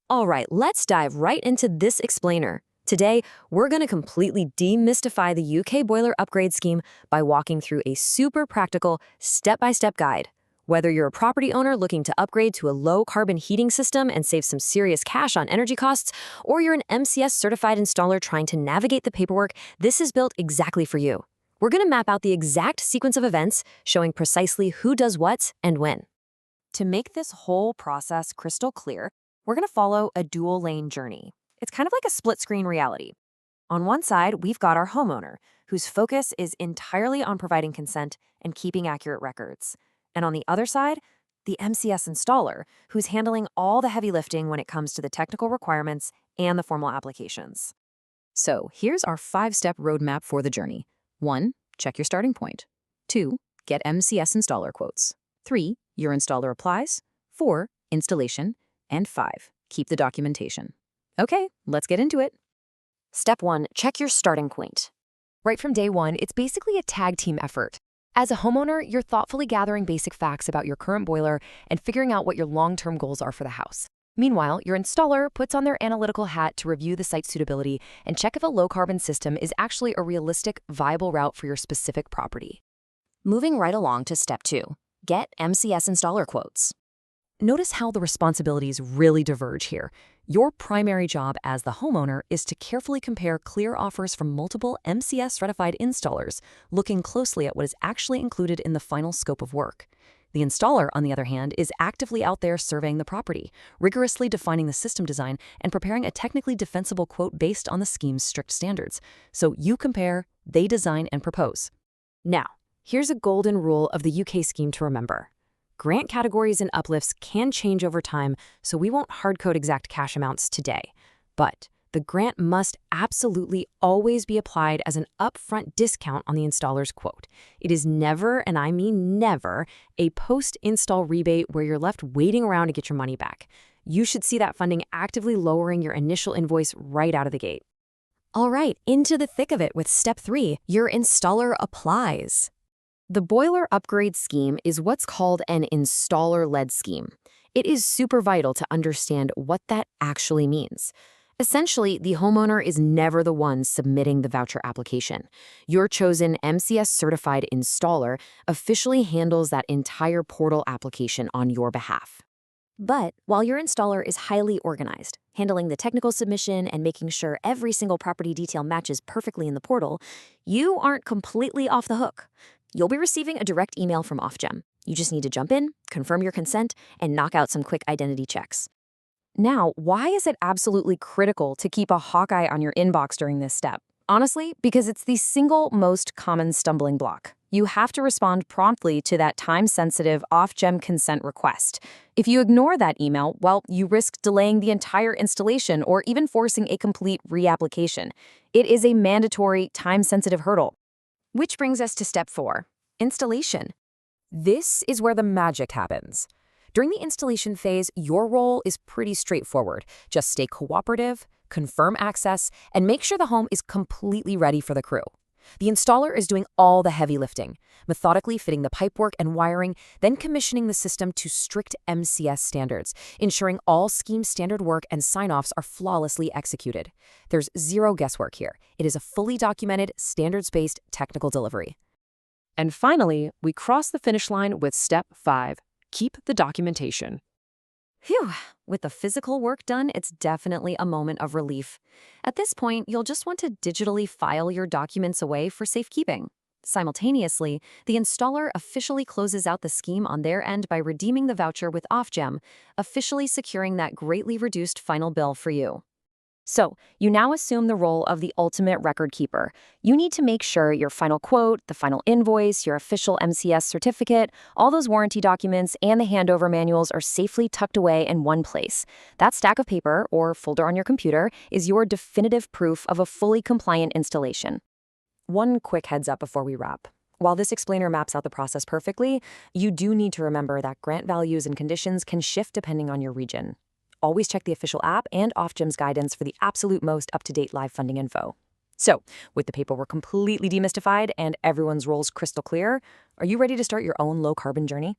All right, let's dive right into this explainer. Today, we're going to completely demystify the UK boiler upgrade scheme by walking through a super practical, step-by-step guide. Whether you're a property owner looking to upgrade to a low-carbon heating system and save some serious cash on energy costs, or you're an MCS-certified installer trying to navigate the paperwork, this is built exactly for you. We're going to map out the exact sequence of events, showing precisely who does what and when. To make this whole process crystal clear, we're going to follow a dual-lane journey. It's kind of like a split-screen reality. On one side, we've got our homeowner, whose focus is entirely on providing consent and keeping accurate records. And on the other side, the MCS installer, who's handling all the heavy lifting when it comes to the technical requirements and the formal applications. So here's our 5-step roadmap for the journey. 1. Check your starting point. 2. Get MCS installer quotes. 3. Your installer applies. 4. Installation. And 5. Keep the documentation. Okay, let's get into it. Step 1. Check your starting point. Right from day one, it's basically a tag team effort. As a homeowner, you're thoughtfully gathering basic facts about your current boiler and figuring out what your long-term goals are for the house. Meanwhile, your installer puts on their analytical hat to review the site suitability and check if a low-carbon system is actually a realistic, viable route for your specific property. Moving right along to step 2. Get MCS installer quotes. Notice how the responsibilities really diverge here. Your primary job as the homeowner is to carefully compare clear offers from multiple MCS-certified installers, looking closely at what is actually included in the final scope of work. The installer, on the other hand, is actively out there surveying the property, rigorously defining the system design, and preparing a technically defensible quote based on the scheme's strict standards. So you compare, they design, and propose. Now, here's a golden rule of the UK scheme to remember. Grant categories and uplifts can change over time, so we won't hard-code exact cash amounts today. But the grant must absolutely always be applied as an upfront discount on the installer's quote. It is never, and I mean never, a post-install rebate where you're left waiting around to get your money back. You should see that funding actively lowering your initial invoice right out of the gate. All right, into the thick of it with step 3, your installer applies. The boiler upgrade scheme is what's called an installer-led scheme. It is super vital to understand what that actually means. Essentially, the homeowner is never the one submitting the voucher application. Your chosen MCS-certified installer officially handles that entire portal application on your behalf. But while your installer is highly organized, handling the technical submission and making sure every single property detail matches perfectly in the portal, you aren't completely off the hook. You'll be receiving a direct email from Ofgem. You just need to jump in, confirm your consent, and knock out some quick identity checks. Now, why is it absolutely critical to keep a hawkeye on your inbox during this step? Honestly, because it's the single most common stumbling block. You have to respond promptly to that time-sensitive Ofgem consent request. If you ignore that email, well, you risk delaying the entire installation or even forcing a complete reapplication. It is a mandatory, time-sensitive hurdle. Which brings us to step 4, installation. This is where the magic happens. During the installation phase, your role is pretty straightforward. Just stay cooperative, confirm access, and make sure the home is completely ready for the crew. The installer is doing all the heavy lifting, methodically fitting the pipework and wiring, then commissioning the system to strict MCS standards, ensuring all scheme standard work and sign-offs are flawlessly executed. There's zero guesswork here. It is a fully documented, standards-based technical delivery. And finally, we cross the finish line with step 5, keep the documentation. Phew, with the physical work done, it's definitely a moment of relief. At this point, you'll just want to digitally file your documents away for safekeeping. Simultaneously, the installer officially closes out the scheme on their end by redeeming the voucher with Ofgem, officially securing that greatly reduced final bill for you. So, you now assume the role of the ultimate record keeper. You need to make sure your final quote, the final invoice, your official MCS certificate, all those warranty documents, and the handover manuals are safely tucked away in one place. That stack of paper, or folder on your computer, is your definitive proof of a fully compliant installation. One quick heads up before we wrap. While this explainer maps out the process perfectly, you do need to remember that grant values and conditions can shift depending on your region. Always check the official app and Ofgem's guidance for the absolute most up-to-date live funding info. So, with the paperwork completely demystified and everyone's roles crystal clear, are you ready to start your own low-carbon journey?